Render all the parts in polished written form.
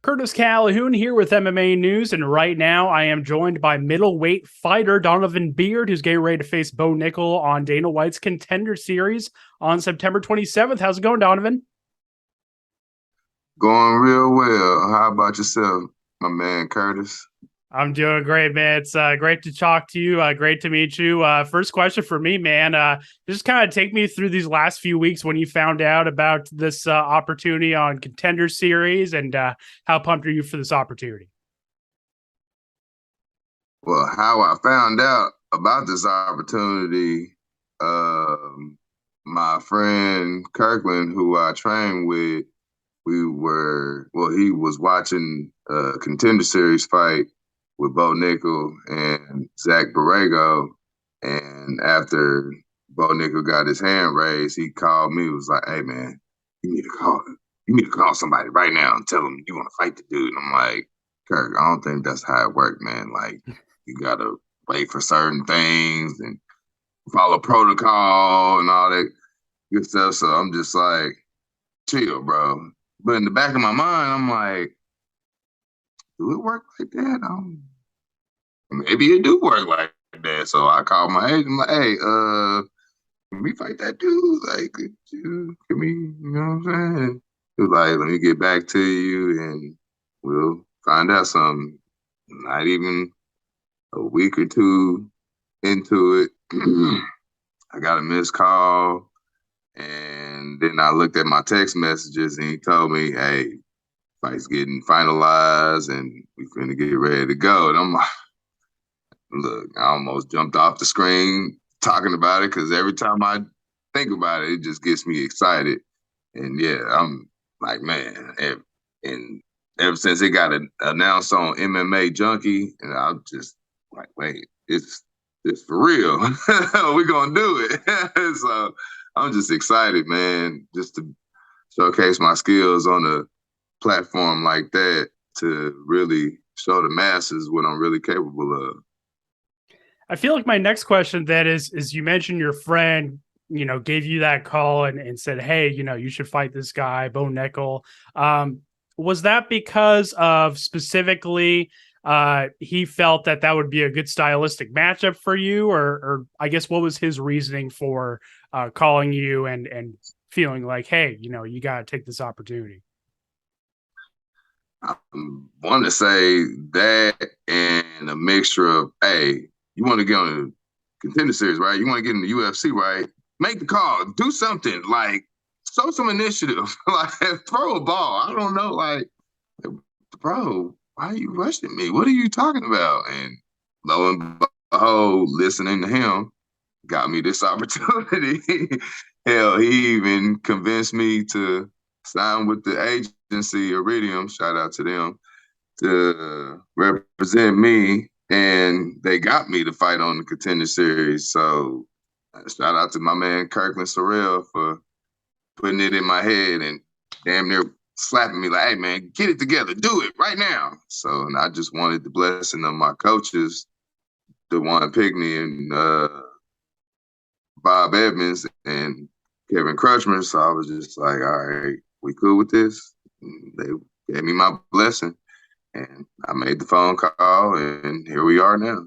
Curtis Calhoun here with MMA News, and right now I am joined by middleweight fighter Donovan Beard, who's getting ready to face Bo Nickal on Dana White's Contender Series on September 27th. How's it going, Donovan? Going real well. How about yourself, my man Curtis? I'm doing great, man. It's great to talk to you. Great to meet you. First question for me, man. Just kind of take me through these last few weeks when you found out about this opportunity on Contender Series, and how pumped are you for this opportunity? Well, how I found out about this opportunity, my friend Kirkland, who I trained with, he was watching a Contender Series fight with Bo Nickal and Zach Borrego. And after Bo Nickal got his hand raised, he called me. He was like, "Hey, man, you need to call him. You need to call somebody right now and tell them you want to fight the dude." And I'm like, "Kirk, I don't think that's how it works, man. Like, you gotta wait for certain things and follow protocol and all that good stuff." So I'm just like, chill, bro. But in the back of my mind, I'm like, do it work like that? Maybe it do work like that. So I called my agent, I'm like, "Hey, can we fight that dude? Like, can we, you know what I'm saying?" He was like, "Let me get back to you and we'll find out something." Not even a week or two into it, I got a missed call. And then I looked at my text messages and he told me, "Hey, fight's getting finalized and we finna get ready to go." And I'm like, look, I almost jumped off the screen talking about it because every time I think about it, it just gets me excited. And yeah, I'm like, man, and ever since it got announced on MMA Junkie, and I'm just like, wait, it's for real. We're gonna do it. So I'm just excited, man, just to showcase my skills on a platform like that to really show the masses what I'm really capable of. I feel like my next question then is you mentioned your friend, gave you that call and said, "Hey, you should fight this guy, Bo Nickal." Was that because of specifically he felt that that would be a good stylistic matchup for you, or I guess what was his reasoning for calling you and feeling like, "Hey, you got to take this opportunity"? I want to say that and a mixture of, hey, you want to get on a Contender Series, right? You want to get in the UFC, right? Make the call, do something, like show some initiative, like throw a ball. I don't know, like, bro, why are you rushing me? What are you talking about? And lo and behold, listening to him got me this opportunity. Hell, he even convinced me to sign with the agency Iridium. Shout out to them to represent me, and they got me to fight on the Contender Series. So shout out to my man Kirkland Sorrell for putting it in my head and damn near slapping me like, "Hey man, get it together, do it right now." So, and I just wanted the blessing of my coaches, the one Pigney and Bob Edmonds and Kevin Crutchmer. So I was just like, all right, we cool with this. And they gave me my blessing. And I made the phone call, and here we are now.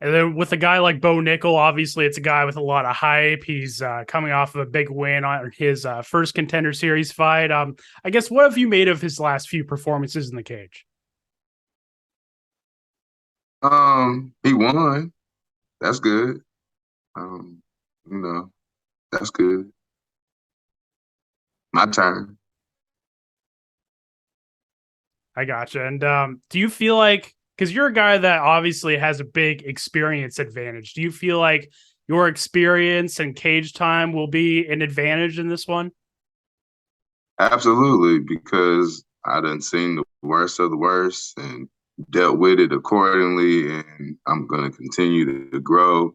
And then with a guy like Bo Nickal, obviously it's a guy with a lot of hype. He's coming off of a big win on his first Contender Series fight. I guess what have you made of his last few performances in the cage? He won. That's good. Um, you know, that's good. My turn. I gotcha. And do you feel like, because you're a guy that obviously has a big experience advantage, do you feel like your experience and cage time will be an advantage in this one? Absolutely, because I done seen the worst of the worst and dealt with it accordingly, and I'm gonna continue to grow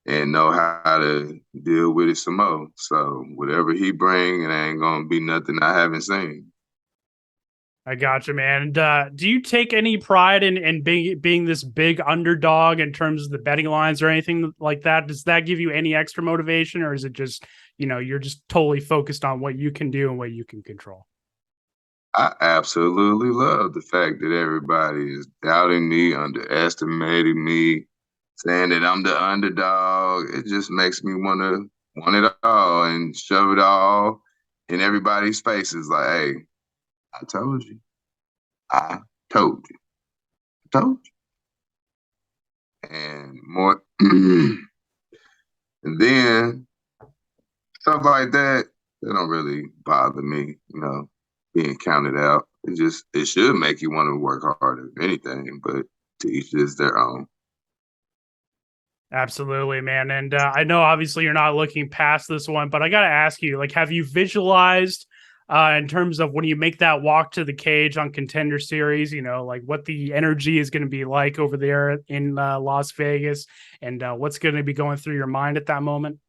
and know how to deal with it some more. So whatever he bring, it ain't gonna be nothing I haven't seen. I gotcha, man. And do you take any pride in being this big underdog in terms of the betting lines or anything like that? Does that give you any extra motivation, or is it just, you're just totally focused on what you can do and what you can control? I absolutely love the fact that everybody is doubting me, underestimating me, saying that I'm the underdog. It just makes me want it all and shove it all in everybody's faces. Like, hey, I told you, I told you, I told you, and more. And then stuff like that, they don't really bother me. Being counted out. It should make you want to work harder, if anything. But to each is their own. Absolutely, man. And I know obviously you're not looking past this one, but I got to ask you, like, have you visualized in terms of when you make that walk to the cage on Contender Series, like what the energy is going to be like over there in Las Vegas and what's going to be going through your mind at that moment?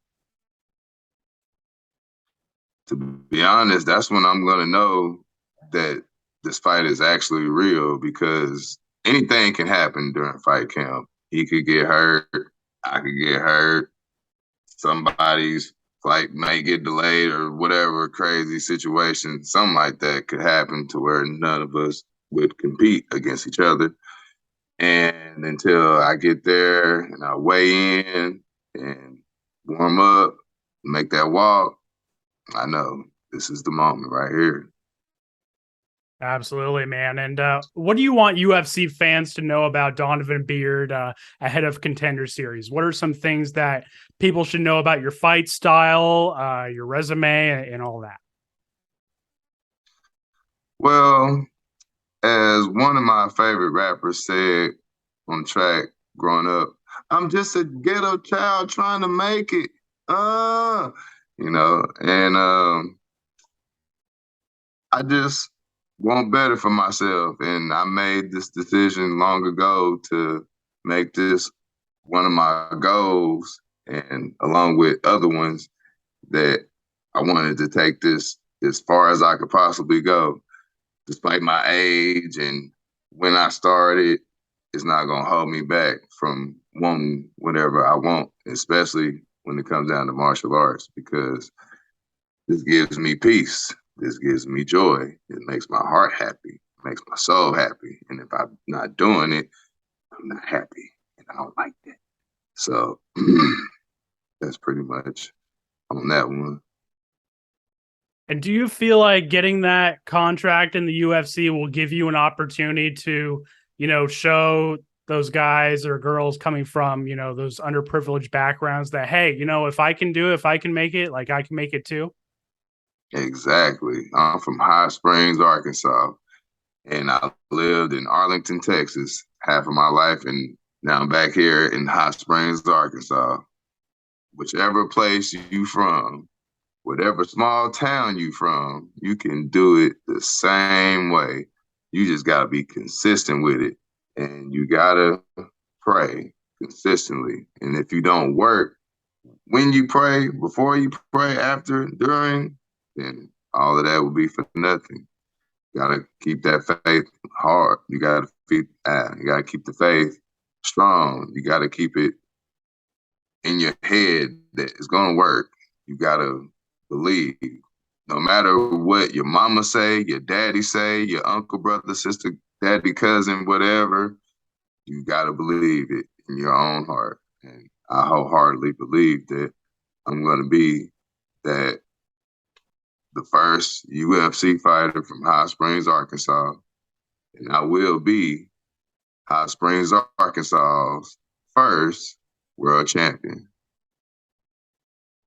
To be honest, that's when I'm gonna know that this fight is actually real because anything can happen during fight camp. He could get hurt, I could get hurt, somebody's flight may get delayed or whatever crazy situation, something like that could happen to where none of us would compete against each other. And until I get there and I weigh in and warm up, make that walk, I know this is the moment right here. Absolutely, man. And what do you want UFC fans to know about Donovan Beard ahead of Contender Series? What are some things that people should know about your fight style, your resume, and all that? Well, as one of my favorite rappers said on track growing up, I'm just a ghetto child trying to make it. Uh, and I just want better for myself. And I made this decision long ago to make this one of my goals, and along with other ones, that I wanted to take this as far as I could possibly go, despite my age and when I started. It's not gonna hold me back from wanting whatever I want, especially when it comes down to martial arts, because this gives me peace. This gives me joy. It makes my heart happy. It makes my soul happy. And if I'm not doing it, I'm not happy. And I don't like that. So that's pretty much on that one. And do you feel like getting that contract in the UFC will give you an opportunity to, show those guys or girls coming from, those underprivileged backgrounds that, hey, if I can do it, if I can make it, like I can make it too? Exactly. I'm from Hot Springs, Arkansas, and I lived in Arlington, Texas, half of my life, and now I'm back here in Hot Springs, Arkansas. Whichever place you from, whatever small town you from, you can do it the same way. You just gotta be consistent with it, and you gotta pray consistently. And if you don't work when you pray, before you pray, after, during, then all of that will be for nothing. You gotta keep that faith hard. You gotta keep the faith strong. You gotta keep it in your head that it's gonna work. You gotta believe. No matter what your mama say, your daddy say, your uncle, brother, sister, daddy, cousin, whatever, you gotta believe it in your own heart. And I wholeheartedly believe that I'm gonna be that the first UFC fighter from Hot Springs, Arkansas, and I will be Hot Springs, Arkansas's first world champion.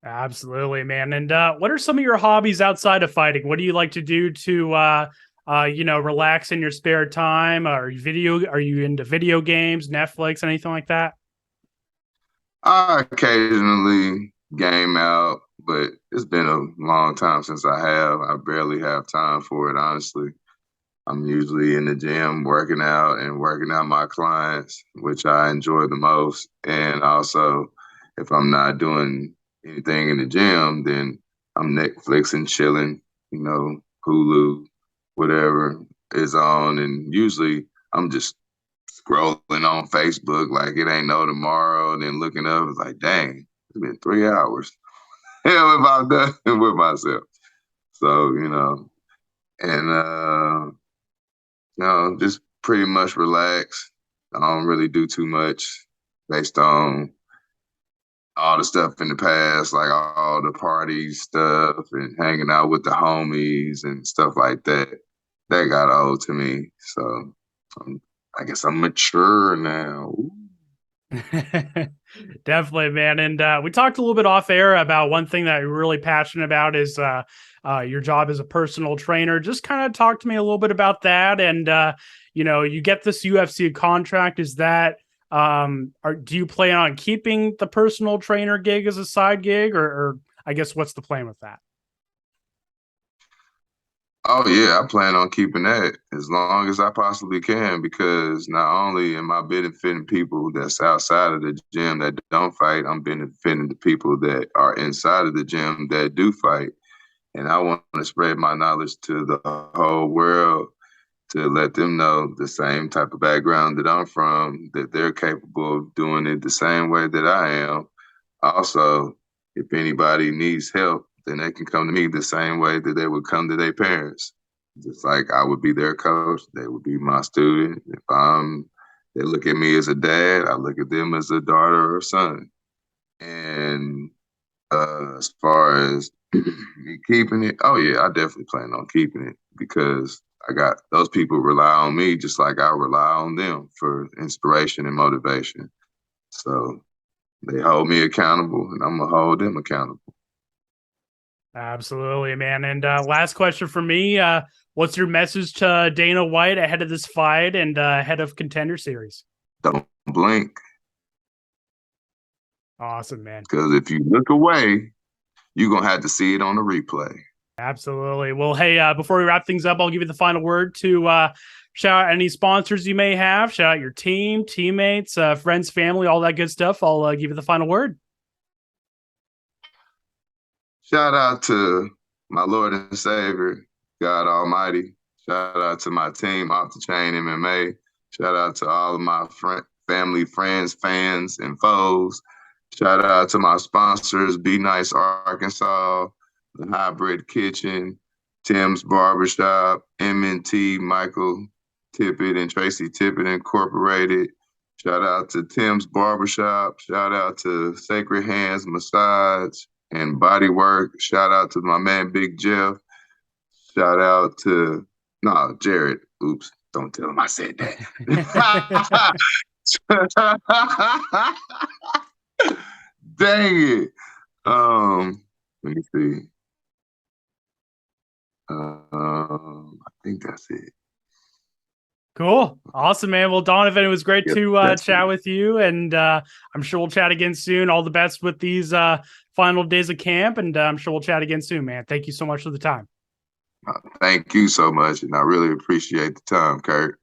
Absolutely, man. And what are some of your hobbies outside of fighting? What do you like to do to relax in your spare time? Are you into video games, Netflix, anything like that? I occasionally game out, but it's been a long time since I have. I barely have time for it, honestly. I'm usually in the gym working out and working out my clients, which I enjoy the most. And also, if I'm not doing anything in the gym, then I'm Netflix and chilling, Hulu, whatever is on. And usually I'm just scrolling on Facebook like it ain't no tomorrow. And then looking up, it's like, dang, it's been 3 hours. Hell, if I'm done with myself. So, and just pretty much relax. I don't really do too much based on all the stuff in the past, like all the party stuff and hanging out with the homies and stuff like that. That got old to me. So I guess I'm mature now. Definitely, man. And we talked a little bit off air about one thing that you're really passionate about is your job as a personal trainer. Just kind of talk to me a little bit about that. And you get this UFC contract. Is that do you plan on keeping the personal trainer gig as a side gig, or I guess what's the plan with that? Oh yeah, I plan on keeping that as long as I possibly can because not only am I benefiting people that's outside of the gym that don't fight, I'm benefiting the people that are inside of the gym that do fight. And I want to spread my knowledge to the whole world to let them know the same type of background that I'm from, that they're capable of doing it the same way that I am. Also, if anybody needs help, then they can come to me the same way that they would come to their parents. Just like I would be their coach, they would be my student. They look at me as a dad, I look at them as a daughter or son. And as far as me keeping it, oh yeah, I definitely plan on keeping it because I got those people rely on me just like I rely on them for inspiration and motivation. So they hold me accountable and I'm gonna hold them accountable. Absolutely, man. And last question for me: what's your message to Dana White ahead of this fight and ahead of Contender Series? Don't blink. Awesome, man. Because if you look away, you're gonna have to see it on the replay. Absolutely. Well, hey, before we wrap things up, I'll give you the final word to shout out any sponsors you may have. Shout out your team, teammates, friends, family, all that good stuff. I'll give you the final word. Shout out to my Lord and Savior, God Almighty. Shout out to my team, Off the Chain MMA. Shout out to all of my family, friends, fans, and foes. Shout out to my sponsors, Be Nice Arkansas, The Hybrid Kitchen, Tim's Barbershop, M&T, Michael Tippett and Tracy Tippett Incorporated. Shout out to Tim's Barbershop. Shout out to Sacred Hands Massage and Bodywork. Shout out to my man Big Jeff. Shout out to Jared. Oops, don't tell him I said that. Dang it. Let me see. I think that's it. Cool. Awesome, man. Well, Donovan, it was great to chat with you. And I'm sure we'll chat again soon. All the best with these final days of camp. And I'm sure we'll chat again soon, man. Thank you so much for the time. Thank you so much. And I really appreciate the time, Kurt.